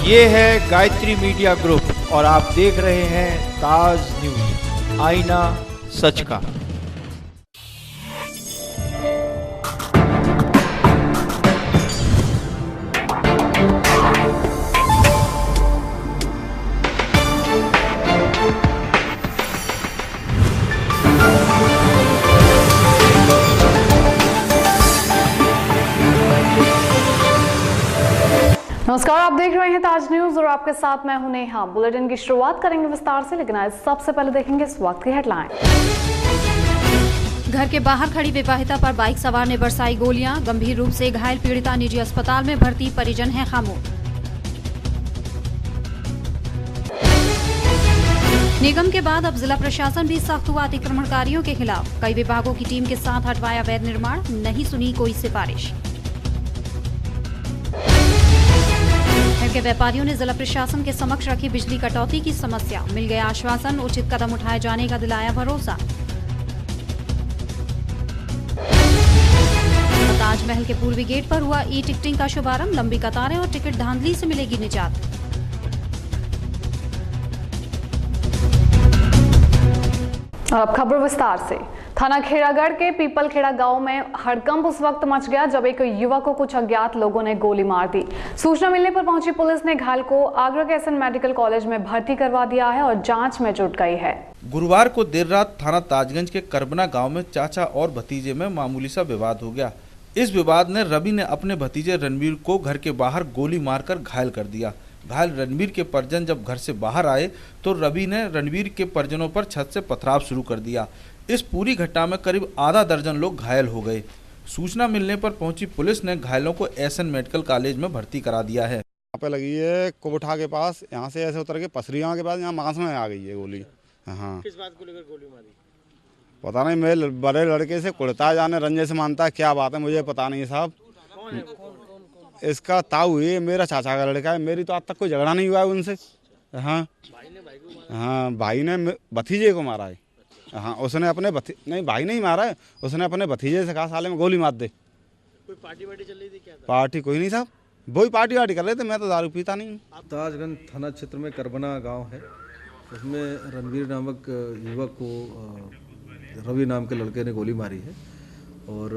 ये है Gayatri media group और आप देख रहे हैं ताज न्यूज, आईना सच का। नमस्कार, आप देख रहे हैं ताज न्यूज और आपके साथ मैं हूं नेहा। बुलेटिन की शुरुआत करेंगे विस्तार से, लेकिन आज सबसे पहले देखेंगे इस वक्त की हेडलाइन। घर के बाहर खड़ी विवाहिता पर बाइक सवार ने बरसाई गोलियां, गंभीर रूप से घायल पीड़िता निजी अस्पताल में भर्ती, परिजन हैं खामोश। निगम के बाद अब जिला प्रशासन भी सख्त हुआ अतिक्रमणकारियों के खिलाफ, कई विभागों की टीम के साथ हटवाया अवैध निर्माण, नहीं सुनी कोई सिफारिश। के व्यापारियों ने जिला प्रशासन के समक्ष रखी बिजली कटौती की समस्या, मिल गया आश्वासन, उचित कदम उठाए जाने का दिलाया भरोसा। ताजमहल के पूर्वी गेट पर हुआ ई टिकटिंग का शुभारंभ, लंबी कतारें और टिकट धांधली से मिलेगी निजात। अब खबर विस्तार से। थाना खेड़ागढ़ के पीपलखेड़ा गांव में हड़कंप उस वक्त मच गया जब एक युवक को कुछ अज्ञात लोगों ने गोली मार दी। सूचना मिलने पर पहुंची पुलिस ने घायल को आगरा के एसएन मेडिकल कॉलेज में भर्ती करवा दिया है और जांच में जुट गई है। गुरुवार को देर रात थाना ताजगंज के करबना गांव में चाचा और भतीजे में मामूली सा विवाद हो गया। इस विवाद ने रवि ने अपने भतीजे रणवीर को घर के बाहर गोली मारकर घायल कर दिया। घायल रणवीर के परिजन जब घर से बाहर आए तो रवि ने रणवीर के परिजनों पर छत से पथराव शुरू कर दिया। इस पूरी घटना में करीब आधा दर्जन लोग घायल हो गए। सूचना मिलने पर पहुंची पुलिस ने घायलों को एसएन मेडिकल कॉलेज में भर्ती करा दिया है। यहाँ पे लगी है कोबठा के पास, यहाँ से ऐसे उतर के पसरिया के पास यहाँ मांस में आ गई है गोली। हाँ, किस बात को लेकर गोली मारी पता नहीं। मेरे बड़े लड़के से कुड़ता जाने रंजे से मानता है, क्या बात है मुझे पता नहीं साहब। इसका ताऊ है, मेरा चाचा का लड़का है। मेरी तो आज तक कोई झगड़ा नहीं हुआ है उनसे। हाँ हाँ, भाई ने भतीजे को मारा है। हाँ, उसने अपने नहीं, भाई नहीं मारा है, उसने अपने भतीजे से कहा साले में गोली मार दे। कोई पार्टी वार्टी चल रही थी क्या? पार्टी कोई नहीं साहब, वही पार्टी वार्टी कर रहे थे। मैं तो दारू पीता नहीं। ताजगंज थाना क्षेत्र में करबना गांव है, उसमें रणवीर नामक युवक को रवि नाम के लड़के ने गोली मारी है। और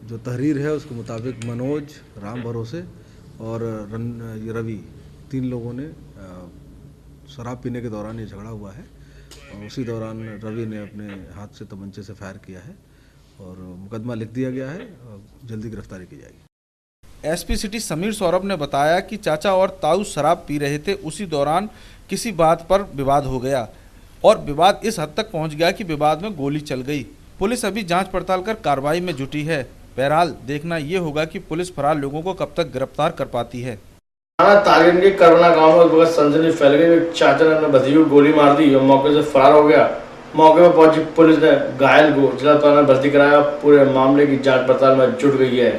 जो तहरीर है उसके मुताबिक मनोज, राम भरोसे और रवि, 3 लोगों ने शराब पीने के दौरान ये झगड़ा हुआ है। और उसी दौरान रवि ने अपने हाथ से तमंचे से फायर किया है और मुकदमा लिख दिया गया है। जल्दी गिरफ्तारी की जाएगी। एसपी सिटी समीर सौरभ ने बताया कि चाचा और ताऊ शराब पी रहे थे। उसी दौरान किसी बात पर विवाद हो गया और विवाद इस हद तक पहुंच गया कि विवाद में गोली चल गई। पुलिस अभी जांच पड़ताल कर कार्रवाई में जुटी है। बहरहाल देखना ये होगा कि पुलिस फरार लोगों को कब तक गिरफ्तार कर पाती है। ताजगंज के करबना गांव में बहुत सनसनी फैल गई। चाचा ने अपने भतीजे को गोली मार दी और मौके से फरार हो गया। मौके पर पहुंची पुलिस ने घायल को जिला अस्पताल में भर्ती कराया। पूरे मामले की जांच पड़ताल में जुट गई है।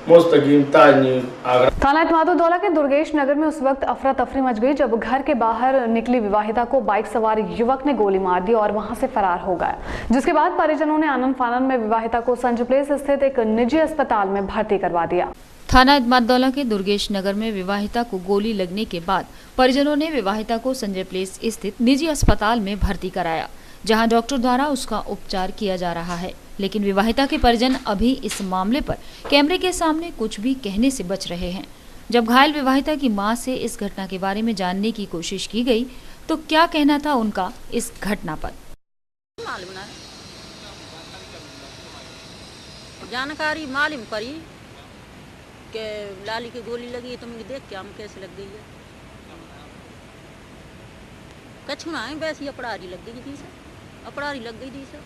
मुस्तकीम, ताज न्यूज, आगरा। थाना इत्मादुद्दौला के दुर्गेश नगर में उस वक्त अफरा तफरी मच गई जब घर के बाहर निकली विवाहिता को बाइक सवार युवक ने गोली मार दी और वहां से फरार हो गया, जिसके बाद परिजनों ने आनन फानन में विवाहिता को संजय प्लेस स्थित एक निजी अस्पताल में भर्ती करवा दिया। थाना इत्मादुद्दौला के दुर्गेश नगर में विवाहिता को गोली लगने के बाद परिजनों ने विवाहिता को संजय प्लेस स्थित निजी अस्पताल में भर्ती कराया, जहां डॉक्टर द्वारा उसका उपचार किया जा रहा है। लेकिन विवाहिता के परिजन अभी इस मामले पर कैमरे के सामने कुछ भी कहने से बच रहे हैं। जब घायल विवाहिता की मां से इस घटना के बारे में जानने की कोशिश की गई तो क्या कहना था उनका इस घटना पर। जानकारी मालूम करी कि लाली की गोली लगी तो मुझे देख के हम कैसे लग गई है। कछु ना वैसे अपराधी लग गई थी सर, अपराधी लग गई थी सर।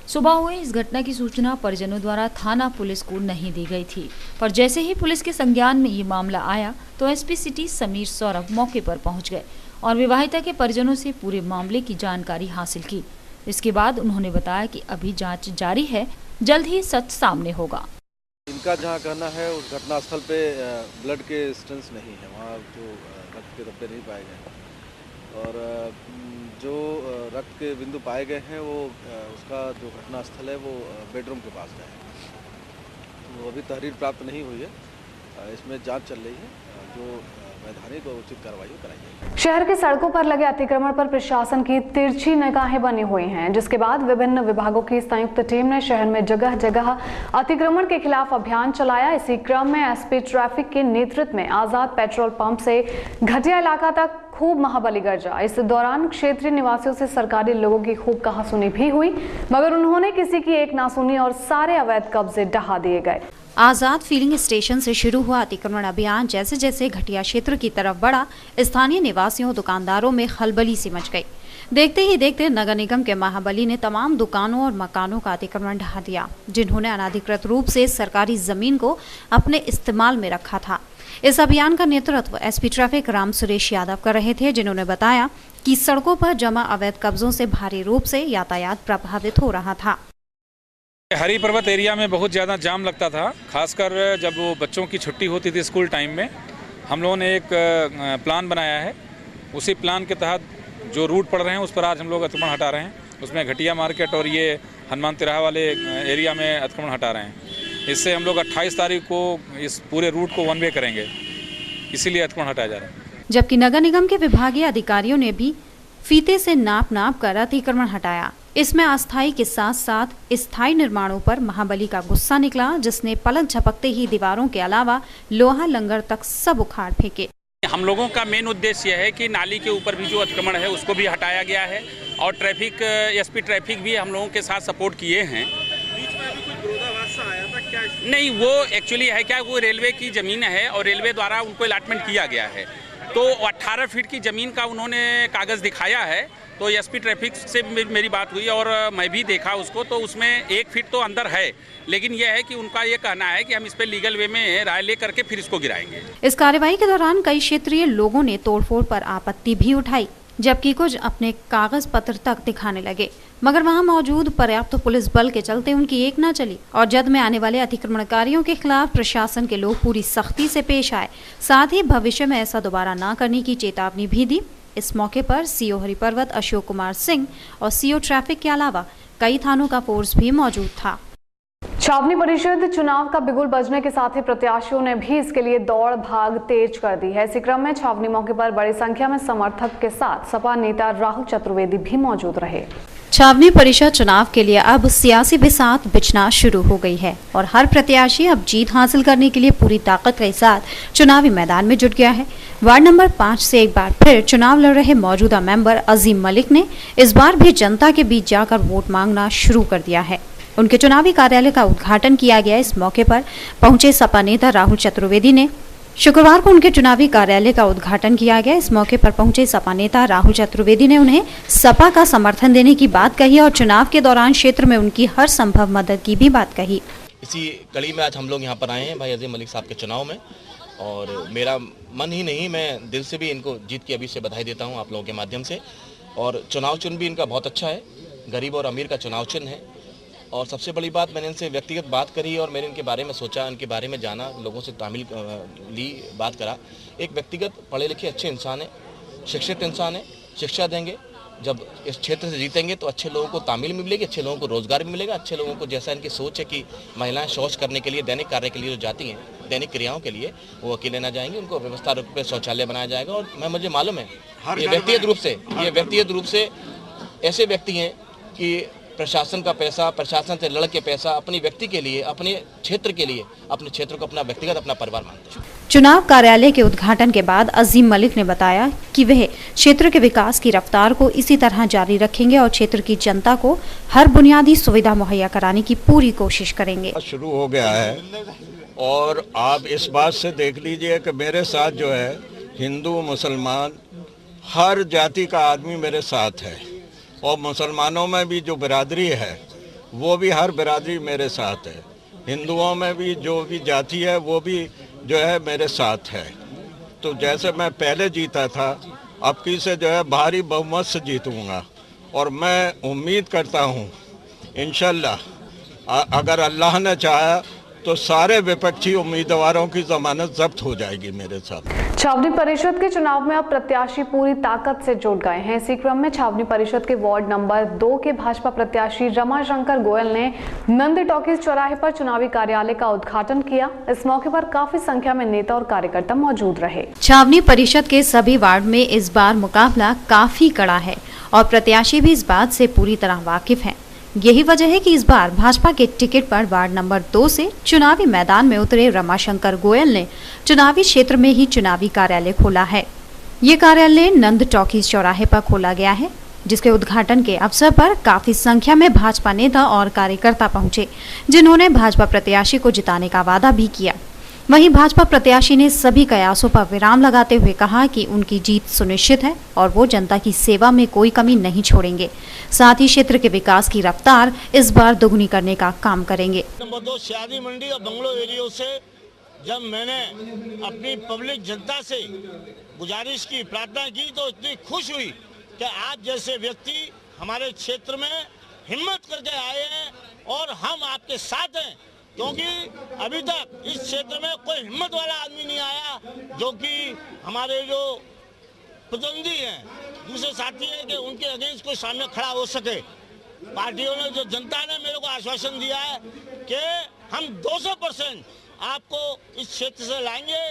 सुबह हुए इस घटना की सूचना परिजनों द्वारा थाना पुलिस को नहीं दी गई थी, पर जैसे ही पुलिस के संज्ञान में ये मामला आया तो एसपी सिटी समीर सौरभ मौके पर पहुंच गए और विवाहिता के परिजनों से पूरे मामले की जानकारी हासिल की। इसके बाद उन्होंने बताया कि अभी जांच जारी है, जल्द ही सच सामने होगा। इनका जहाँ कहना है उस घटनास्थल पे ब्लड के स्टेंस नहीं है, वहाँ जो रक्त के धब्बे नहीं पाए गए और जो रक्त के बिंदु पाए गए हैं वो उसका जो घटना स्थल है वो बेडरूम के पास है। तो अभी तहरीर प्राप्त नहीं हुई है, इसमें जांच चल रही है। जो वैधानिक और उचित कार्रवाई कराई। शहर की सड़कों पर लगे अतिक्रमण पर प्रशासन की तिरछी निगाहें बनी हुई हैं, जिसके बाद विभिन्न विभागों की संयुक्त टीम ने शहर में जगह जगह अतिक्रमण के खिलाफ अभियान चलाया। इसी क्रम में एसपी ट्रैफिक के नेतृत्व में आजाद पेट्रोल पंप से घटिया इलाका तक खूब महाबली गर्जा। इस दौरान क्षेत्रीय निवासियों से सरकारी लोगों की खूब कहासुनी भी हुई, मगर उन्होंने किसी की एक ना सुनी और सारे अवैध कब्जे ढहा दिए गए। आजाद फीलिंग स्टेशन से शुरू हुआ अतिक्रमण अभियान जैसे जैसे घटिया क्षेत्र की तरफ बढ़ा, स्थानीय निवासियों दुकानदारों में खलबली सी मच गई। देखते ही देखते नगर निगम के महाबली ने तमाम दुकानों और मकानों का अतिक्रमण ढहा दिया, जिन्होंने अनाधिकृत रूप से सरकारी जमीन को अपने इस्तेमाल में रखा था। इस अभियान का नेतृत्व एसपी ट्रैफिक राम सुरेश यादव कर रहे थे, जिन्होंने बताया कि सड़कों पर जमा अवैध कब्जों से भारी रूप से यातायात प्रभावित हो रहा था। हरी पर्वत एरिया में बहुत ज़्यादा जाम लगता था, खासकर जब वो बच्चों की छुट्टी होती थी स्कूल टाइम में। हम लोगों ने एक प्लान बनाया है, उसी प्लान के तहत जो रूट पड़ रहे हैं उस पर आज हम लोग अतिक्रमण हटा रहे हैं। उसमें घटिया मार्केट और ये हनुमान तिराहा वाले एरिया में अतिक्रमण हटा रहे हैं। इससे हम लोग 28 तारीख को इस पूरे रूट को वन वे करेंगे, इसीलिए अतिक्रमण हटाया जा रहा है। जबकि नगर निगम के विभागीय अधिकारियों ने भी फीते से नाप कर अतिक्रमण हटाया। इसमें अस्थायी के साथ साथ स्थायी निर्माणों पर महाबली का गुस्सा निकला, जिसने पलक झपकते ही दीवारों के अलावा लोहा लंगर तक सब उखाड़ फेंके। हम लोगों का मेन उद्देश्य यह है कि नाली के ऊपर भी जो अतिक्रमण है उसको भी हटाया गया है और ट्रैफिक एसपी ट्रैफिक भी हम लोगों के साथ सपोर्ट किए हैं। बीच में अभी कुछ विरोधाभास आया था क्या? नहीं, वो एक्चुअली है क्या, वो रेलवे की ज़मीन है और रेलवे द्वारा उनको अलॉटमेंट किया गया है, तो 18 फीट की ज़मीन का उन्होंने कागज़ दिखाया है। तो एसपी ट्रैफिक से मेरी बात हुई और मैं भी देखा उसको, तो उसमें 1 फीट तो अंदर है, लेकिन यह है कि उनका ये कहना है कि हम इस पे लीगल वे में राय ले करके फिर इसको गिराएंगे। इस कार्यवाही के दौरान कई क्षेत्रीय लोगों ने तोड़फोड़ पर आपत्ति भी उठाई, जबकि कुछ अपने कागज पत्र तक दिखाने लगे, मगर वहां मौजूद पर्याप्त पुलिस बल के चलते उनकी एक न चली और जद में आने वाले अतिक्रमणकारियों के खिलाफ प्रशासन के लोग पूरी सख्ती से पेश आए। साथ ही भविष्य में ऐसा दोबारा न करने की चेतावनी भी दी। इस मौके पर सीओ हरिपर्वत अशोक कुमार सिंह और सीओ ट्रैफिक के अलावा कई थानों का फोर्स भी मौजूद था। छावनी परिषद चुनाव का बिगुल बजने के साथ ही प्रत्याशियों ने भी इसके लिए दौड़ भाग तेज कर दी है। इसी क्रम में छावनी मौके पर बड़ी संख्या में समर्थक के साथ सपा नेता राहुल चतुर्वेदी भी मौजूद रहे। छावनी परिषद चुनाव के लिए अब सियासी बिसात बिछना शुरू हो गई है और हर प्रत्याशी अब जीत हासिल करने के लिए पूरी ताकत के साथ चुनावी मैदान में जुट गया है। वार्ड नंबर 5 से एक बार फिर चुनाव लड़ रहे मौजूदा मेंबर अजीम मलिक ने इस बार भी जनता के बीच जाकर वोट मांगना शुरू कर दिया है। उनके चुनावी कार्यालय का उद्घाटन किया गया। इस मौके पर पहुंचे सपा नेता राहुल चतुर्वेदी ने शुक्रवार को उनके चुनावी कार्यालय का उद्घाटन किया गया। इस मौके पर पहुंचे सपा नेता राहुल चतुर्वेदी ने उन्हें सपा का समर्थन देने की बात कही और चुनाव के दौरान क्षेत्र में उनकी हर संभव मदद की भी बात कही। इसी कड़ी में आज हम लोग यहाँ पर आए हैं भाई अजीम मलिक साहब के चुनाव में, और मेरा मन ही नहीं, मैं दिल से भी इनको जीत की अभी से बधाई देता हूँ आप लोगों के माध्यम से। और चुनाव चिन्ह भी इनका बहुत अच्छा है, गरीब और अमीर का चुनाव चिन्ह है। और सबसे बड़ी बात, मैंने इनसे व्यक्तिगत बात करी और मैंने इनके बारे में सोचा, इनके बारे में जाना, लोगों से तामील ली, बात करा। एक व्यक्तिगत पढ़े लिखे अच्छे इंसान है, शिक्षित इंसान है, शिक्षा देंगे। जब इस क्षेत्र से जीतेंगे तो अच्छे लोगों को तामील भी मिलेगी, अच्छे लोगों को रोजगार भी मिलेगा, अच्छे लोगों को, जैसा इनकी सोच है कि महिलाएं शौच करने के लिए, दैनिक कार्य के लिए जो जाती हैं, दैनिक क्रियाओं के लिए, वो अकेले ना जाएंगे, उनको व्यवस्था रूप में शौचालय बनाया जाएगा। और मुझे मालूम है ये व्यक्तिगत रूप से ऐसे व्यक्ति हैं कि प्रशासन का पैसा, प्रशासन से लड़ के पैसा अपनी व्यक्ति के लिए, अपने क्षेत्र के लिए, अपने क्षेत्र को अपना व्यक्तिगत अपना परिवार मानते हैं। चुनाव कार्यालय के उद्घाटन के बाद अजीम मलिक ने बताया कि वह क्षेत्र के विकास की रफ्तार को इसी तरह जारी रखेंगे और क्षेत्र की जनता को हर बुनियादी सुविधा मुहैया कराने की पूरी कोशिश करेंगे। शुरू हो गया है और आप इस बात से देख लीजिए कि मेरे साथ जो है हिंदू, मुसलमान, हर जाति का आदमी मेरे साथ है। और मुसलमानों में भी जो बिरादरी है वो भी हर बिरादरी मेरे साथ है। हिंदुओं में भी जो भी जाति है वो भी जो है मेरे साथ है। तो जैसे मैं पहले जीता था, अब की से जो है भारी बहुमत से जीतूंगा। और मैं उम्मीद करता हूँ इंशाल्लाह अगर अल्लाह ने चाहा तो सारे विपक्षी उम्मीदवारों की जमानत जब्त हो जाएगी मेरे साथ। छावनी परिषद के चुनाव में अब प्रत्याशी पूरी ताकत से जुट गए हैं। इसी क्रम में छावनी परिषद के वार्ड नंबर 2 के भाजपा प्रत्याशी रमाशंकर गोयल ने नंद टॉकीज चौराहे पर चुनावी कार्यालय का उद्घाटन किया। इस मौके पर काफी संख्या में नेता और कार्यकर्ता मौजूद रहे। छावनी परिषद के सभी वार्ड में इस बार मुकाबला काफी कड़ा है और प्रत्याशी भी इस बात से पूरी तरह वाकिफ हैं। यही वजह है कि इस बार भाजपा के टिकट पर वार्ड नंबर 2 से चुनावी मैदान में उतरे रमाशंकर गोयल ने चुनावी क्षेत्र में ही चुनावी कार्यालय खोला है। ये कार्यालय नंद टॉकीज चौराहे पर खोला गया है, जिसके उद्घाटन के अवसर पर काफी संख्या में भाजपा नेता और कार्यकर्ता पहुंचे, जिन्होंने भाजपा प्रत्याशी को जिताने का वादा भी किया। वहीं भाजपा प्रत्याशी ने सभी कयासों पर विराम लगाते हुए कहा कि उनकी जीत सुनिश्चित है और वो जनता की सेवा में कोई कमी नहीं छोड़ेंगे। साथ ही क्षेत्र के विकास की रफ्तार इस बार दोगुनी करने का काम करेंगे। नंबर 2 शादी मंडी और बंगलो एरियो से जब मैंने अपनी पब्लिक जनता से गुजारिश की, प्रार्थना की, तो इतनी खुश हुई कि आप जैसे व्यक्ति हमारे क्षेत्र में हिम्मत करके आए हैं और हम आपके साथ हैं, क्योंकि अभी तक इस क्षेत्र में कोई हिम्मत वाला आदमी नहीं आया जो कि हमारे जो प्रतिद्वंदी हैं, दूसरे साथी हैं, कि उनके अगेंस्ट कोई सामने खड़ा हो सके। पार्टियों ने, जो जनता ने मेरे को आश्वासन दिया है कि हम 200% आपको इस क्षेत्र से लाएंगे,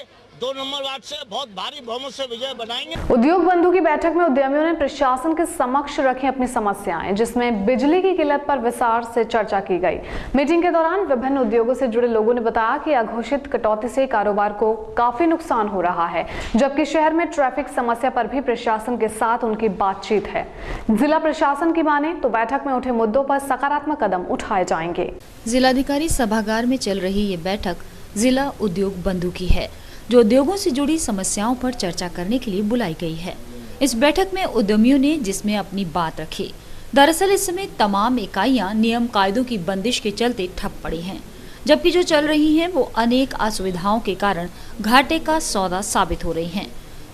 2 नंबर वार्ड से बहुत भारी बहुमत से विजय बनाएंगे। उद्योग बंधु की बैठक में उद्यमियों ने प्रशासन के समक्ष रखी अपनी समस्याएं, जिसमें बिजली की किल्लत पर विस्तार से चर्चा की गई। मीटिंग के दौरान विभिन्न उद्योगों से जुड़े लोगों ने बताया कि अघोषित कटौती से कारोबार को काफी नुकसान हो रहा है, जबकि शहर में ट्रैफिक समस्या पर भी प्रशासन के साथ उनकी बातचीत है। जिला प्रशासन की माने तो बैठक में उठे मुद्दों पर सकारात्मक कदम उठाए जाएंगे। जिलाधिकारी सभागार में चल रही ये बैठक जिला उद्योग बंधु की है, जो उद्योगों से जुड़ी समस्याओं पर चर्चा करने के लिए बुलाई गई है। इस बैठक में उद्यमियों ने जिसमें अपनी बात रखी। दरअसल इस समय तमाम इकाइयां नियम कायदों की बंदिश के चलते ठप पड़ी हैं, जबकि जो चल रही हैं वो अनेक असुविधाओं के कारण घाटे का सौदा साबित हो रही हैं।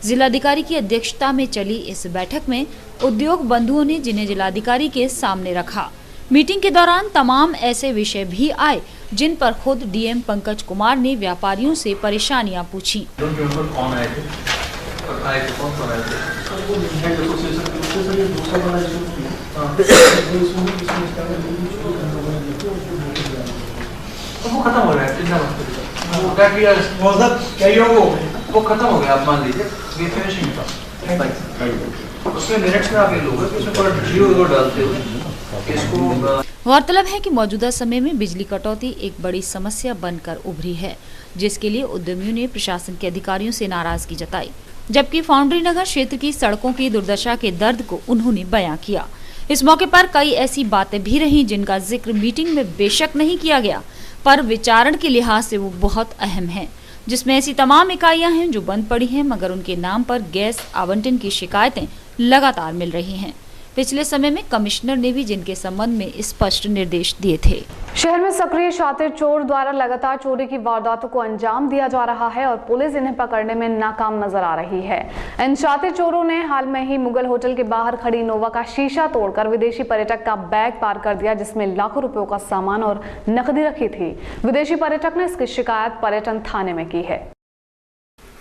जिलाधिकारी की अध्यक्षता में चली इस बैठक में उद्योग बंधुओं ने जिन्हें जिलाधिकारी के सामने रखा। मीटिंग के दौरान तमाम ऐसे विषय भी आए जिन पर खुद डीएम पंकज कुमार ने व्यापारियों से परेशानियां पूछी। कौन आए थे? कौन आए वो खत्म हो रहा है, चिंता मत करिए। क्या किया वो खत्म हो गया, आप मान लीजिए ये फिनिशिंग था, उसमें मिनट्स में आप ये लोग इसमें डालते हुए। गौरतलब है कि मौजूदा समय में बिजली कटौती एक बड़ी समस्या बनकर उभरी है, जिसके लिए उद्यमियों ने प्रशासन के अधिकारियों से नाराजगी जताई, जबकि फाउंड्री नगर क्षेत्र की सड़कों की दुर्दशा के दर्द को उन्होंने बयां किया। इस मौके पर कई ऐसी बातें भी रहीं जिनका जिक्र मीटिंग में बेशक नहीं किया गया, पर विचारण के लिहाज से वो बहुत अहम है, जिसमें ऐसी तमाम इकाइयां हैं जो बंद पड़ी हैं, मगर उनके नाम पर गैस आवंटन की शिकायतें लगातार मिल रही हैं। पिछले समय में कमिश्नर ने भी जिनके संबंध में स्पष्ट निर्देश दिए थे। शहर में सक्रिय शातिर चोर द्वारा लगातार चोरी की वारदातों को अंजाम दिया जा रहा है और पुलिस इन्हें पकड़ने में नाकाम नजर आ रही है। इन शातिर चोरों ने हाल में ही मुगल होटल के बाहर खड़ी इनोवा का शीशा तोड़कर विदेशी पर्यटक का बैग पार कर दिया, जिसमें लाखों रुपयों का सामान और नकदी रखी थी। विदेशी पर्यटक ने इसकी शिकायत पर्यटन थाने में की है।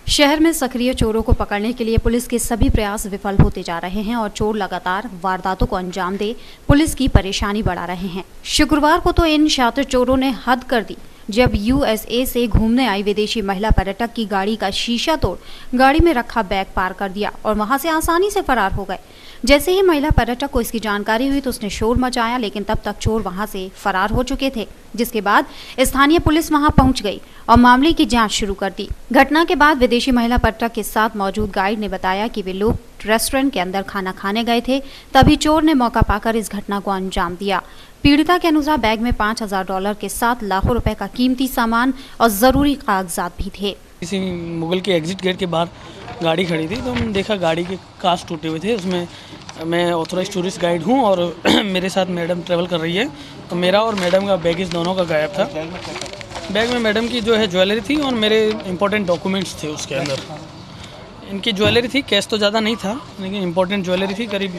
शहर में सक्रिय चोरों को पकड़ने के लिए पुलिस के सभी प्रयास विफल होते जा रहे हैं और चोर लगातार वारदातों को अंजाम दे पुलिस की परेशानी बढ़ा रहे हैं। शुक्रवार को तो इन शातिर चोरों ने हद कर दी, जब यूएसए से घूमने आई विदेशी महिला पर्यटक की गाड़ी का शीशा तोड़ गाड़ी में रखा बैग पार कर दिया और वहां से आसानी से फरार हो गए। जैसे ही महिला पर्यटक को इसकी जानकारी हुई तो उसने शोर मचाया, लेकिन तब तक चोर वहां से फरार हो चुके थे, जिसके बाद स्थानीय पुलिस वहां पहुंच गई और मामले की जांच शुरू कर दी। घटना के बाद विदेशी महिला पर्यटक के साथ मौजूद गाइड ने बताया कि वे लोग रेस्टोरेंट के अंदर खाना खाने गए थे, तभी चोर ने मौका पाकर इस घटना को अंजाम दिया। पीड़िता के अनुसार बैग में $5000 के साथ लाखों रुपए का कीमती सामान और जरूरी कागजात भी थे। किसी मुगल के एग्जिट गेट के बाहर गाड़ी खड़ी थी, तो हम देखा गाड़ी के कांच टूटे हुए थे। उसमें मैं ऑथोराइज टूरिस्ट गाइड हूँ और मेरे साथ मैडम ट्रेवल कर रही है, तो मेरा और मैडम का बैगेज दोनों का गायब था। बैग में मैडम की जो है ज्वेलरी थी और मेरे इंपॉर्टेंट डॉक्यूमेंट्स थे उसके अंदर। इनकी ज्वेलरी थी, कैश तो ज़्यादा नहीं था लेकिन इम्पोर्टेंट ज्वेलरी थी, करीब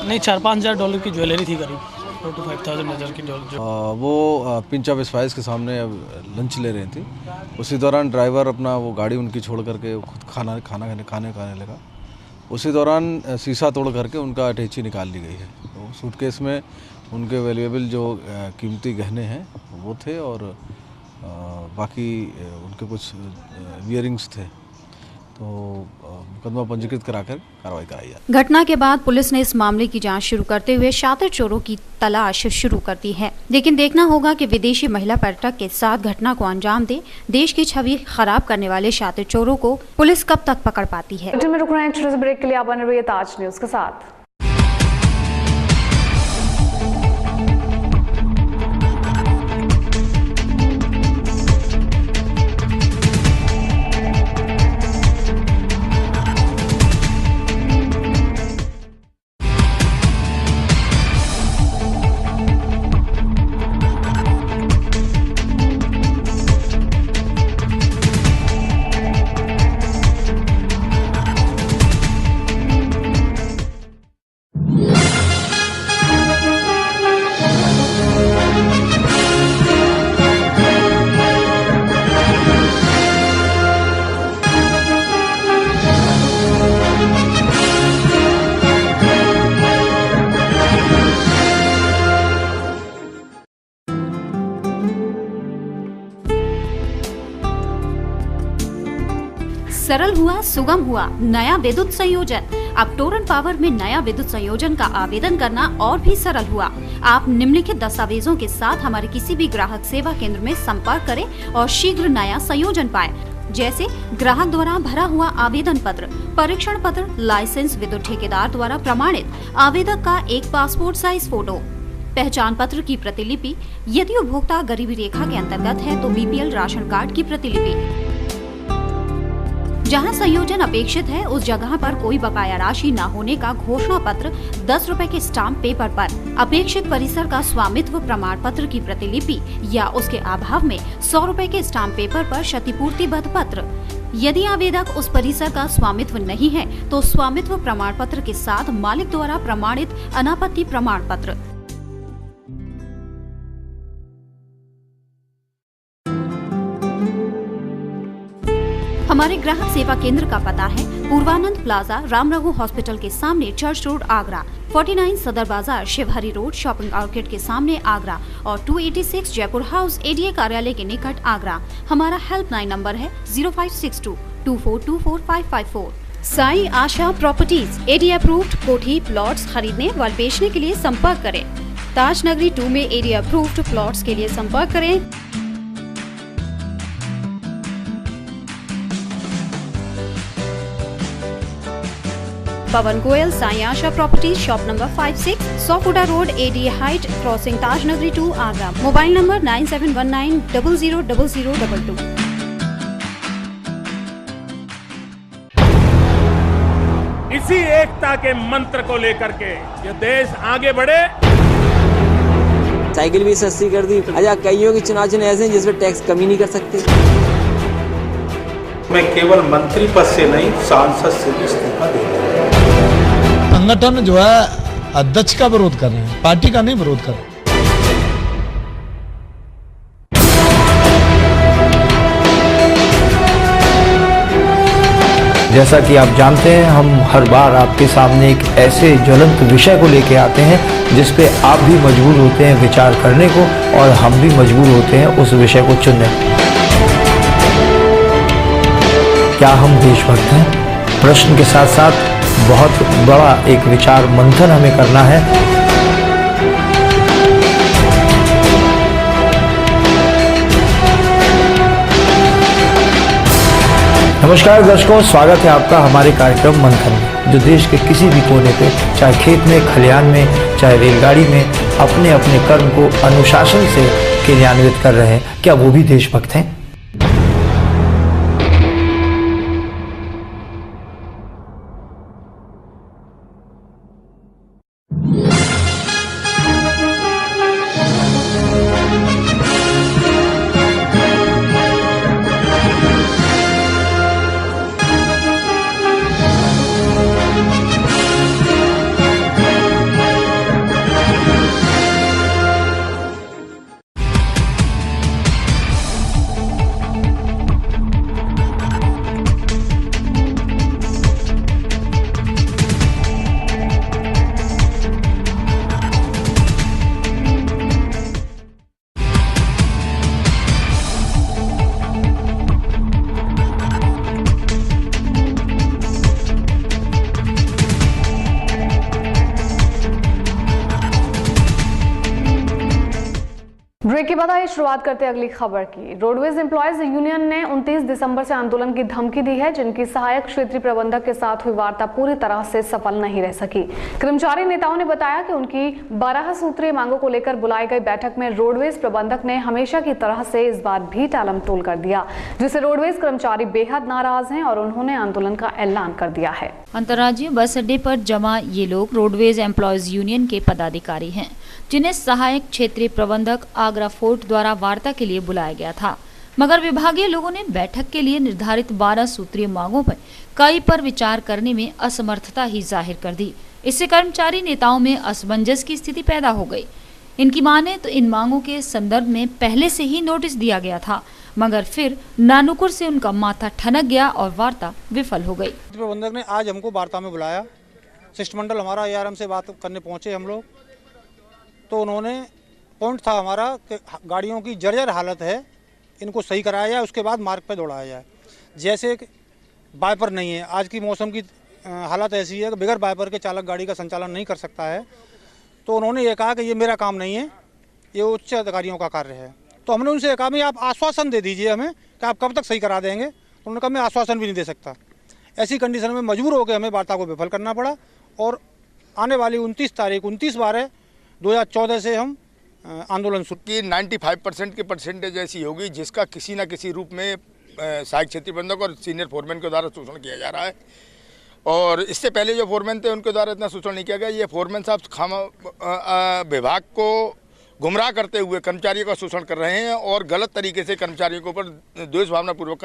नहीं $4-5 की ज्वेलरी थी, करीब 4,000 to 5,000 की ज्वेलरी। वो पिंच ऑफ स्पाइस के सामने लंच ले रही थी। उसी दौरान ड्राइवर अपना वो गाड़ी उनकी छोड़ करके खुद खाने लगा। उसी दौरान शीशा तोड़ करके उनका अटैची निकाल ली गई है। तो सूटकेस में उनके वैल्यूएबल जो कीमती गहने हैं वो थे और बाकी उनके कुछ इयरिंग्स थे। तो मुकदमा पंजीकृत कराकर कार्रवाई कराई है। घटना के बाद पुलिस ने इस मामले की जांच शुरू करते हुए शातिर चोरों की तलाश शुरू कर दी है। लेकिन देखना होगा कि विदेशी महिला पर्यटक के साथ घटना को अंजाम दे देश की छवि खराब करने वाले शातिर चोरों को पुलिस कब तक पकड़ पाती है। में रुक रहे हैं, छोटे से ब्रेक के लिए आप बने रहिए ताज न्यूज के साथ। सरल हुआ, सुगम हुआ नया विद्युत संयोजन। अब टोरंट पावर में नया विद्युत संयोजन का आवेदन करना और भी सरल हुआ। आप निम्नलिखित दस्तावेजों के साथ हमारे किसी भी ग्राहक सेवा केंद्र में संपर्क करें और शीघ्र नया संयोजन पाएं। जैसे ग्राहक द्वारा भरा हुआ आवेदन पत्र, परीक्षण पत्र, लाइसेंस, विद्युत ठेकेदार द्वारा प्रमाणित आवेदक का एक पासपोर्ट साइज फोटो, पहचान पत्र की प्रतिलिपि, यदि उपभोक्ता गरीबी रेखा के अंतर्गत है तो बीपीएल राशन कार्ड की प्रतिलिपि। जहां संयोजन अपेक्षित है उस जगह पर कोई बकाया राशि न होने का घोषणा पत्र 10 रुपए के स्टाम्प पेपर पर, अपेक्षित परिसर का स्वामित्व प्रमाण पत्र की प्रतिलिपि या उसके अभाव में 100 रुपए के स्टाम्प पेपर पर क्षतिपूर्तिबद्ध पत्र। यदि आवेदक उस परिसर का स्वामित्व नहीं है तो स्वामित्व प्रमाण पत्र के साथ मालिक द्वारा प्रमाणित अनापत्ति प्रमाण पत्र। हमारे ग्राहक सेवा केंद्र का पता है पूर्वानंद प्लाजा, राम रघु हॉस्पिटल के सामने, चर्च रोड, आगरा, 49 सदर बाजार, शिवहरी रोड, शॉपिंग आउटलेट के सामने, आगरा और 286 जयपुर हाउस, एडीए कार्यालय के निकट, आगरा। हमारा हेल्पलाइन नंबर है 0562 2424 Sai Asha properties, ADA approved कोठी प्लॉट्स खरीदने व बेचने के लिए संपर्क करें। ताज नगरी 2 में एडीए अप्रूव्ड प्लॉट्स के लिए संपर्क करें। Pawan Goyal, Sai Asha properties, shop number 56, Sofuda road, ADA height, crossing Taj Nagari 2, Agra. Mobile number 9719000022। इसी एकता के मंत्र को लेकर के ये देश आगे बढ़े। साइकिल भी सस्ती कर दी। अच्छा, कईयों की चुनाव ऐसे हैं जिसमें टैक्स कमी नहीं कर सकते। मैं केवल मंत्री पद से नहीं, सांसद से भी इस्तीफा दे रहा हूं। संगठन जो है अध्यक्ष का विरोध कर रहे हैं, पार्टी का नहीं विरोध कर रहे। जैसा कि आप जानते हैं, हम हर बार आपके सामने एक ऐसे ज्वलंत विषय को लेके आते हैं जिस पे आप भी मजबूर होते हैं विचार करने को और हम भी मजबूर होते हैं उस विषय को चुनने। क्या हम देशभक्त हैं? प्रश्न के साथ साथ बहुत बड़ा एक विचार मंथन हमें करना है। नमस्कार दर्शकों, स्वागत है आपका हमारे कार्यक्रम मंथन में, जो देश के किसी भी कोने पे, चाहे खेत में, खलिहान में, चाहे रेलगाड़ी में, अपने अपने कर्म को अनुशासन से क्रियान्वित कर रहे हैं। क्या वो भी देशभक्त हैं? ब्रेक के बाद आइए शुरुआत करते हैं अगली खबर की। रोडवेज एम्प्लॉयज यूनियन ने 29 दिसंबर से आंदोलन की धमकी दी है, जिनकी सहायक क्षेत्रीय प्रबंधक के साथ हुई वार्ता पूरी तरह से सफल नहीं रह सकी। कर्मचारी नेताओं ने बताया कि उनकी 12 सूत्रीय मांगों को लेकर बुलाई गई बैठक में रोडवेज प्रबंधक ने हमेशा की तरह से इस बार भी टालमटोल कर दिया, जिससे रोडवेज कर्मचारी बेहद नाराज हैं और उन्होंने आंदोलन का ऐलान कर दिया है। अंतर्राज्यीय बस अड्डे पर जमा ये लोग रोडवेज एम्प्लॉयज यूनियन के पदाधिकारी हैं, जिन्हें सहायक क्षेत्रीय प्रबंधक आगरा फोर्ट द्वारा वार्ता के लिए बुलाया गया था, मगर विभागीय लोगों ने बैठक के लिए निर्धारित 12 सूत्रीय मांगों पर कई पर विचार करने में असमर्थता ही जाहिर कर दी। इससे कर्मचारी नेताओं में असमंजस की स्थिति पैदा हो गई। इनकी माने तो इन मांगों के संदर्भ में पहले से ही नोटिस दिया गया था, मगर फिर नानुकुर से उनका माथा ठनक गया और वार्ता विफल हो गई। प्रबंधक ने आज हमको वार्ता में बुलाया, शिष्टमंडल हमारा ARM से बात करने पहुंचे हम लोग, तो उन्होंने पॉइंट था हमारा कि गाड़ियों की जर्जर हालत है, इनको सही कराया जाए, उसके बाद मार्ग पर दौड़ाया जाए। जैसे वाइपर नहीं है, आज की मौसम की हालत ऐसी है कि बगैर वाइपर के चालक गाड़ी का संचालन नहीं कर सकता है। तो उन्होंने ये कहा कि ये मेरा काम नहीं है, ये उच्च अधिकारियों का कार्य है। तो हमने उनसे कहा, मैं आप आश्वासन दे दीजिए हमें कि आप कब तक सही करा देंगे। तो उन्होंने कहा मैं आश्वासन भी नहीं दे सकता। ऐसी कंडीशन में मजबूर होकर हमें वार्ता को विफल करना पड़ा और आने वाली 29/12/2014 से हम आंदोलन शुरू की 95% की परसेंटेज ऐसी होगी जिसका किसी न किसी रूप में सहायक क्षेत्रीय प्रबंधक और सीनियर फोरमैन के द्वारा शोषण किया जा रहा है। और इससे पहले जो फोरमैन थे उनके द्वारा इतना शोषण नहीं किया गया। ये फोरमैन साहब विभाग को गुमराह करते हुए कर्मचारियों का शोषण कर रहे हैं और गलत तरीके से कर्मचारियों के ऊपर द्वेष भावनापूर्वक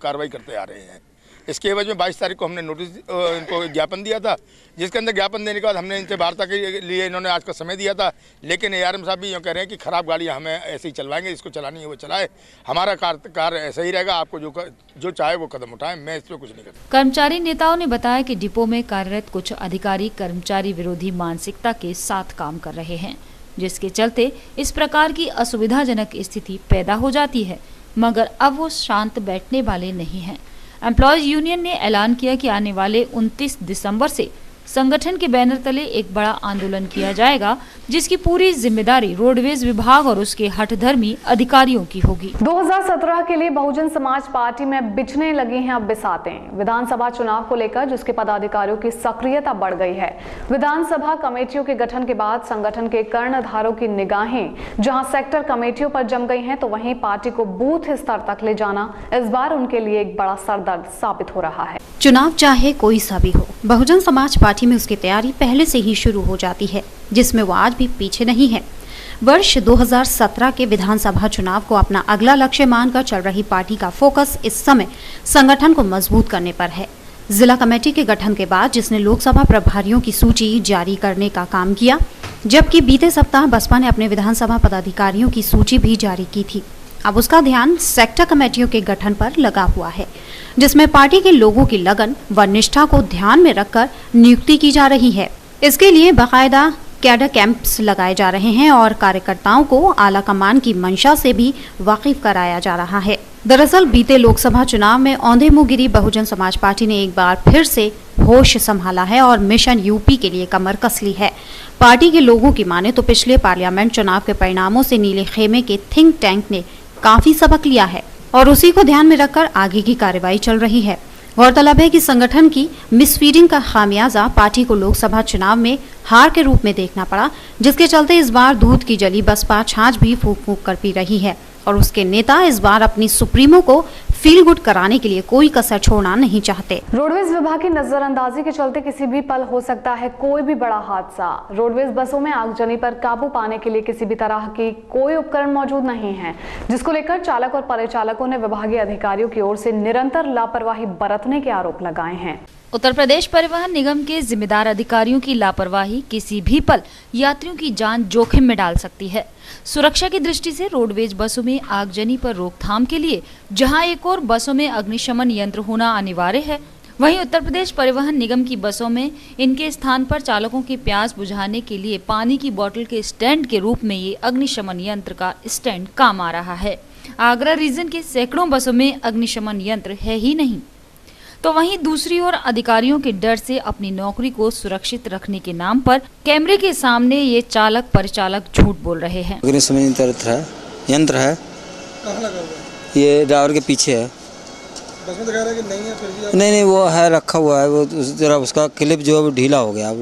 कार्रवाई करते आ रहे हैं। इसके एवज में 22 तारीख को हमने नोटिस इनको ज्ञापन दिया था, जिसके अंदर ज्ञापन देने के बाद हमने इनसे वार्ता के लिए इन्होंने आज का समय दिया था, लेकिन ARM साहब भी यूँ कह रहे हैं कि खराब गाड़ियाँ हमें ऐसे ही चलवाएंगे, इसको चलानी है वो चलाए, हमारा कार्य ऐसा ही रहेगा, आपको जो चाहे वो कदम उठाएं, मैं इस पर कुछ नहीं करता। कर्मचारी नेताओं ने बताया कि डिपो में कार्यरत कुछ अधिकारी कर्मचारी विरोधी मानसिकता के साथ काम कर रहे हैं, जिसके चलते इस प्रकार की असुविधाजनक स्थिति पैदा हो जाती है, मगर अब वो शांत बैठने वाले नहीं हैं। एम्प्लॉयज यूनियन ने ऐलान किया कि आने वाले 29 दिसंबर से संगठन के बैनर तले एक बड़ा आंदोलन किया जाएगा, जिसकी पूरी जिम्मेदारी रोडवेज विभाग और उसके हठधर्मी अधिकारियों की होगी। 2017 के लिए बहुजन समाज पार्टी में बिछने लगी हैं अब बिसातें। विधानसभा चुनाव को लेकर जिसके पदाधिकारियों की सक्रियता बढ़ गई है। विधानसभा कमेटियों के गठन के बाद संगठन के कर्णधारों की निगाहें जहां सेक्टर कमेटियों पर जम गई हैं, तो वहीं पार्टी को बूथ स्तर तक ले जाना इस बार उनके लिए एक बड़ा सरदर्द साबित हो रहा है। चुनाव चाहे कोई सा भी हो, बहुजन समाज पार्टी में उसकी तैयारी पहले से ही शुरू हो जाती है, जिसमें वो आज भी पीछे नहीं है। वर्ष 2017 के विधानसभा चुनाव को अपना अगला लक्ष्य मानकर चल रही पार्टी का फोकस इस समय संगठन को मजबूत करने पर है। जिला कमेटी के गठन के बाद जिसने लोकसभा प्रभारियों की सूची जारी करने का काम किया, जबकि बीते सप्ताह बसपा ने अपने विधानसभा पदाधिकारियों की सूची भी जारी की थी। अब उसका ध्यान सेक्टर कमेटियों के गठन पर लगा हुआ है, जिसमें पार्टी के लोगों की लगन व निष्ठा को ध्यान में रखकर नियुक्ति की जा रही है। इसके लिए बाकायदा कैडर कैंप्स लगाए जा रहे हैं और कार्यकर्ताओं को आला कमान की मंशा से भी वाकिफ कराया जा रहा है। दरअसल बीते लोकसभा चुनाव में औंधे मुंह गिरी बहुजन समाज पार्टी ने एक बार फिर से होश संभाला है और मिशन यूपी के लिए कमर कस ली है। पार्टी के लोगों की माने तो पिछले पार्लियामेंट चुनाव के परिणामों से नीले खेमे के थिंक टैंक ने काफी सबक लिया है और उसी को ध्यान में रखकर आगे की कार्रवाई चल रही है। गौरतलब है कि संगठन की मिसफीडिंग का खामियाजा पार्टी को लोकसभा चुनाव में हार के रूप में देखना पड़ा, जिसके चलते इस बार दूध की जली बसपा छाछ भी फूंक फूंक कर पी रही है और उसके नेता इस बार अपनी सुप्रीमो को फील गुड कराने के लिए कोई कसर छोड़ना नहीं चाहते। रोडवेज विभाग की नजरअंदाजी के चलते किसी भी पल हो सकता है कोई भी बड़ा हादसा। रोडवेज बसों में आगजनी पर काबू पाने के लिए किसी भी तरह की कोई उपकरण मौजूद नहीं है, जिसको लेकर चालक और परिचालकों ने विभागीय अधिकारियों की ओर से निरंतर लापरवाही बरतने के आरोप लगाए हैं। उत्तर प्रदेश परिवहन निगम के जिम्मेदार अधिकारियों की लापरवाही किसी भी पल यात्रियों की जान जोखिम में डाल सकती है। सुरक्षा की दृष्टि से रोडवेज बसों में आगजनी पर रोकथाम के लिए जहां एक और बसों में अग्निशमन यंत्र होना अनिवार्य है, वहीं उत्तर प्रदेश परिवहन निगम की बसों में इनके स्थान पर चालकों की प्यास बुझाने के लिए पानी की बोतल के स्टैंड के रूप में ये अग्निशमन यंत्र का स्टैंड काम आ रहा है। आगरा रीजन के सैकड़ों बसों में अग्निशमन यंत्र है ही नहीं, तो वहीं दूसरी ओर अधिकारियों के डर से अपनी नौकरी को सुरक्षित रखने के नाम पर कैमरे के सामने ये चालक परिचालक झूठ बोल रहे हैं। अग्निशमन यंत्र था यंत्र है, कहाँ लगा हुआ है? ये ड्राइवर के पीछे है। बस में दिखा रहा है कि नहीं है, फिर भी आप नहीं वो है, रखा हुआ है, वो जरा उसका क्लिप जो है वो ढीला हो गया।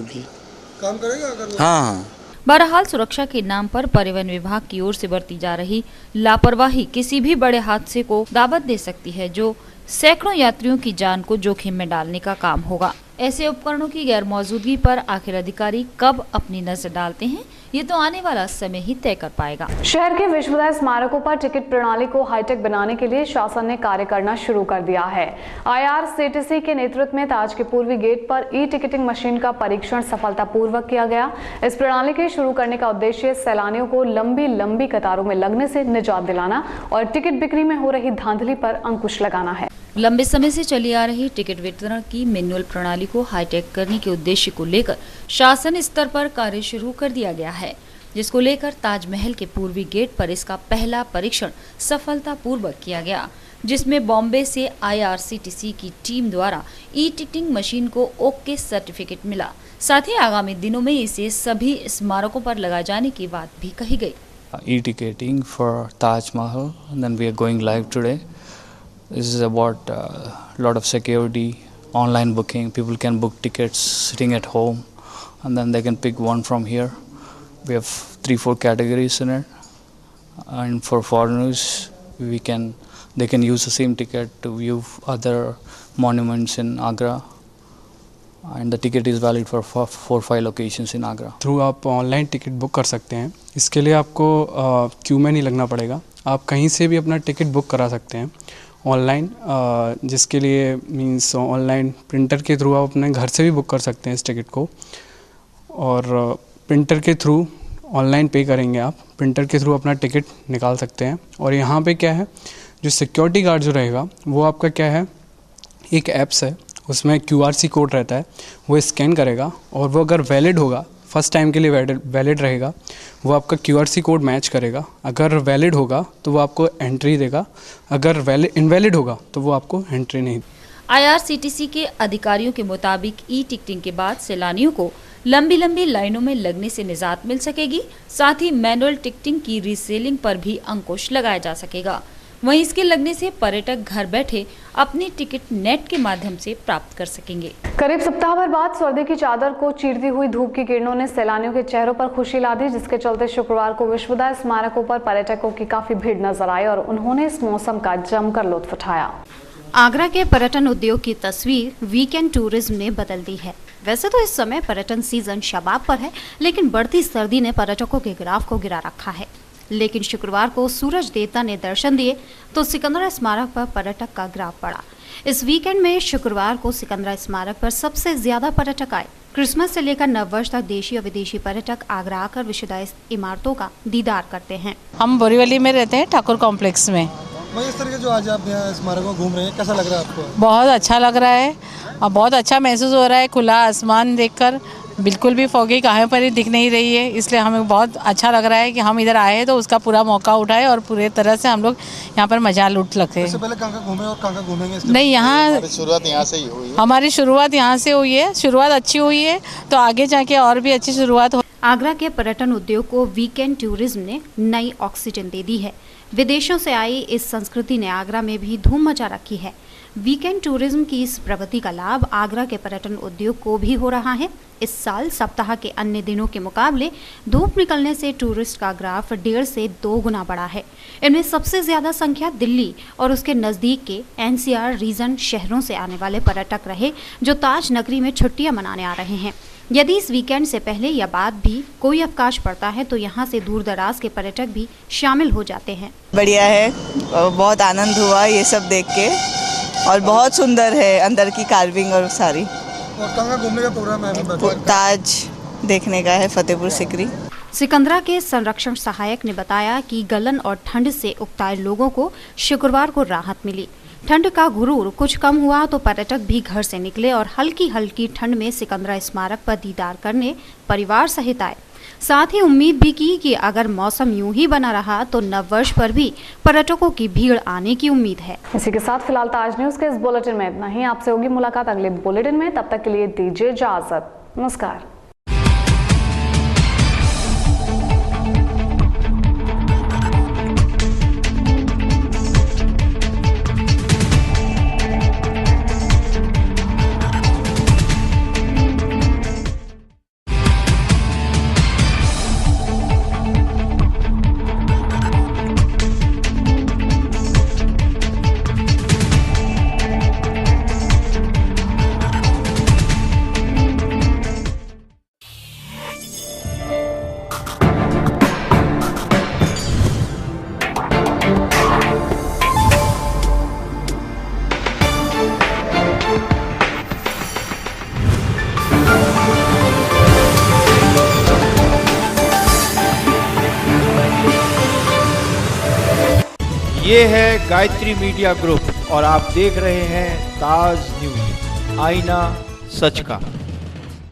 काम करेगा अगर? हाँ। बहरहाल सुरक्षा के नाम पर परिवहन विभाग की ओर से बरती जा रही लापरवाही किसी भी बड़े हादसे को दावत दे सकती है, जो सैकड़ों यात्रियों की जान को जोखिम में डालने का काम होगा। ऐसे उपकरणों की गैर मौजूदगी पर आखिर अधिकारी कब अपनी नजर डालते हैं, ये तो आने वाला समय ही तय कर पाएगा। शहर के विश्वविद्यालय स्मारकों पर टिकट प्रणाली को हाईटेक बनाने के लिए शासन ने कार्य करना शुरू कर दिया है। IRCTC के नेतृत्व में ताज के पूर्वी गेट पर ई-टिकटिंग मशीन का परीक्षण सफलतापूर्वक किया गया। इस प्रणाली के शुरू करने का उद्देश्य सैलानियों को लंबी कतारों में लगने से निजात दिलाना और टिकट बिक्री में हो रही धांधली पर अंकुश लगाना है। लंबे समय से चली आ रही टिकट वितरण की मैनुअल प्रणाली को हाईटेक करने के उद्देश्य को लेकर शासन स्तर पर कार्य शुरू कर दिया गया है, जिसको लेकर ताजमहल के पूर्वी गेट पर इसका पहला परीक्षण सफलतापूर्वक किया गया, जिसमें बॉम्बे से IRCTC की टीम द्वारा ई-टिकटिंग मशीन को ओके सर्टिफिकेट मिला। साथ ही आगामी दिनों में इसे सभी स्मारकों पर लगाए जाने की बात भी कही गई। E-ticketing for Taj Mahal, and then we are going live today. This is about lot of security, online booking. People can book tickets sitting at home, and then they can pick one from here. We have 3-4 categories in it, and for foreigners, they can use the same ticket to view other monuments in Agra, and the ticket is valid for 4-5 locations in Agra. Through आप online ticket book कर सकते हैं। इसके लिए आपको Q में नहीं लगना पड़ेगा, आप कहीं से भी अपना टिकट बुक करा सकते हैं ऑनलाइन, जिसके लिए मींस ऑनलाइन प्रिंटर के थ्रू आप अपने घर से भी बुक कर सकते हैं इस टिकट को, और प्रिंटर के थ्रू ऑनलाइन पे करेंगे आप, प्रिंटर के थ्रू अपना टिकट निकाल सकते हैं। और यहाँ पे क्या है, जो सिक्योरिटी गार्ड जो रहेगा वो आपका क्या है, एक ऐप्स है, उसमें QRC कोड रहता है, वो स्कैन करेगा और वो अगर वैलिड होगा, फर्स्ट टाइम के लिए वैलिड रहेगा, वो आपका QRC कोड मैच करेगा। अगर वैलिड होगा तो वो आपको एंट्री देगा, अगर इनवैलिड होगा तो वो आपको एंट्री नहीं। IRCTC के अधिकारियों के मुताबिक ई-टिकटिंग के बाद सैलानियों को लंबी लाइनों में लगने से निजात मिल सकेगी। साथ ही मैनुअल टिकटिंग की रीसेलिंग पर भी अंकुश लगाया जा सकेगा। वहीं इसके लगने से पर्यटक घर बैठे अपनी टिकट नेट के माध्यम से प्राप्त कर सकेंगे। करीब सप्ताह भर बाद सर्दी की चादर को चीरती हुई धूप की किरणों ने सैलानियों के चेहरों पर खुशी ला दी, जिसके चलते शुक्रवार को विश्वविद्यालय स्मारकों पर पर्यटकों की काफी भीड़ नजर आई और उन्होंने इस मौसम का जमकर लुत्फ उठाया। आगरा के पर्यटन उद्योग की तस्वीर वीकेंड टूरिज्म ने बदल दी है। वैसे तो इस समय पर्यटन सीजन शबाब पर है, लेकिन बढ़ती सर्दी ने पर्यटकों के ग्राफ को गिरा रखा है। लेकिन शुक्रवार को सूरज देवता ने दर्शन दिए तो सिकंदरा स्मारक पर पर्यटक का ग्राफ बढ़ा। इस वीकेंड में शुक्रवार को सिकंदरा स्मारक पर सबसे ज्यादा पर्यटक आए। क्रिसमस से लेकर नववर्ष तक देशी और विदेशी पर्यटक आगरा आकर विश्वविद्यालय इमारतों का दीदार करते हैं। हम बोरीवली में रहते हैं, ठाकुर कॉम्प्लेक्स में। इस तरह के जो आज आप यहाँ स्मारकों घूम रहे हैं, कैसा लग रहा है आपको? बहुत अच्छा लग रहा है और बहुत अच्छा महसूस हो रहा है। खुला आसमान देखकर बिल्कुल भी फॉगी कहीं पर ही दिख नहीं रही है, इसलिए हमें बहुत अच्छा लग रहा है कि हम इधर आए तो उसका पूरा मौका उठाए और पूरे तरह से हम लोग यहाँ पर मजा लूट लगते हैं। इससे पहले कहाँ घूमे और कहाँ घूमेंगे? नहीं, यहाँ शुरुआत यहाँ से ही हुई है। हमारी शुरुआत यहाँ से हुई है। शुरुआत अच्छी हुई है तो आगे जाके और भी अच्छी शुरुआत हो। आगरा के पर्यटन उद्योग को वीकेंड टूरिज्म ने नई ऑक्सीजन दे दी है। विदेशों से आई इस संस्कृति ने आगरा में भी धूम मचा रखी है। वीकेंड टूरिज्म की इस प्रगति का लाभ आगरा के पर्यटन उद्योग को भी हो रहा है। इस साल सप्ताह के अन्य दिनों के मुकाबले धूप निकलने से टूरिस्ट का ग्राफ 1.5 से 2 गुना बढ़ा है। इनमें सबसे ज्यादा संख्या दिल्ली और उसके नजदीक के NCR रीजन शहरों से आने वाले पर्यटक रहे, जो ताज नगरी में छुट्टियां मनाने आ रहे हैं। यदि इस वीकेंड से पहले या बाद भी कोई अवकाश पड़ता है तो यहाँ से दूर दराज के पर्यटक भी शामिल हो जाते हैं। बढ़िया है, बहुत आनंद हुआ ये सब देख के और बहुत सुंदर है अंदर की कार्विंग और सारी। और कहाँ घूमने का प्रोग्राम है? ताज देखने का है, फतेहपुर सिकरी। सिकंदरा के संरक्षण सहायक ने बताया कि गलन और ठंड से उकताए लोगों को शुक्रवार को राहत मिली। ठंड का गुरूर कुछ कम हुआ तो पर्यटक भी घर से निकले और हल्की ठंड में सिकंदरा स्मारक पर दीदार करने परिवार सहित आए। साथ ही उम्मीद भी की कि अगर मौसम यूं ही बना रहा तो नववर्ष पर भी पर्यटकों की भीड़ आने की उम्मीद है। इसी के साथ फिलहाल ताज न्यूज के इस बुलेटिन में इतना ही। आपसे होगी मुलाकात अगले बुलेटिन में, तब तक के लिए दीजिए इजाजत। नमस्कार। ये है गायत्री मीडिया ग्रुप और आप देख रहे हैं ताज न्यूज, आईना सच का।